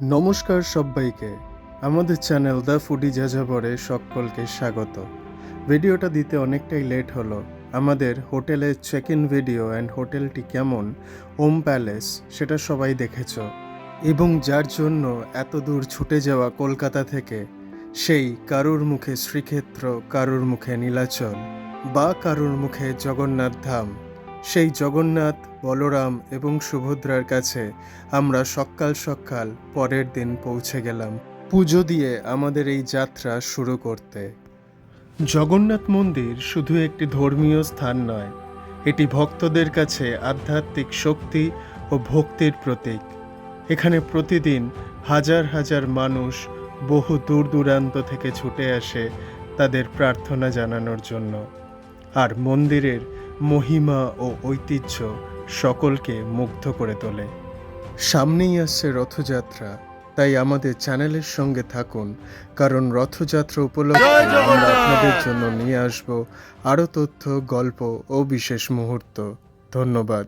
নমস্কার সবাইকে। আমাদের চ্যানেল দ্য ফুডি যাযাবরে সকলকে স্বাগত। ভিডিওটা দিতে অনেকটাই লেট হলো। আমাদের হোটেলের চেক ইন ভিডিও অ্যান্ড হোটেলটি কেমন, ওম প্যালেস, সেটা সবাই দেখেছ। এবং যার জন্য এত দূর ছুটে যাওয়া কলকাতা থেকে, সেই কারুর মুখে শ্রীক্ষেত্র, কারুর মুখে নীলাচল বা কারুর মুখে জগন্নাথ ধাম, সেই জগন্নাথ, বলরাম এবং সুভদ্রার কাছে আমরা সকাল সকাল পরের দিন পৌঁছে গেলাম পুজো দিয়ে আমাদের এই যাত্রা শুরু করতে। জগন্নাথ মন্দির শুধু একটি ধর্মীয় স্থান নয়, এটি ভক্তদের কাছে আধ্যাত্মিক শক্তি ও ভক্তির প্রতীক। এখানে প্রতিদিন হাজার হাজার মানুষ বহু দূর দূরান্ত থেকে ছুটে আসে তাদের প্রার্থনা জানানোর জন্য। আর মন্দিরের মহিমা ও ঐতিহ্য সকলকে মুগ্ধ করে তোলে। সামনেই আসছে রথযাত্রা, তাই আমাদের চ্যানেলের সঙ্গে থাকুন, কারণ রথযাত্রা উপলক্ষে আমরা আপনাদের জন্য নিয়ে আসব আরও তথ্য, গল্প ও বিশেষ মুহূর্ত। ধন্যবাদ।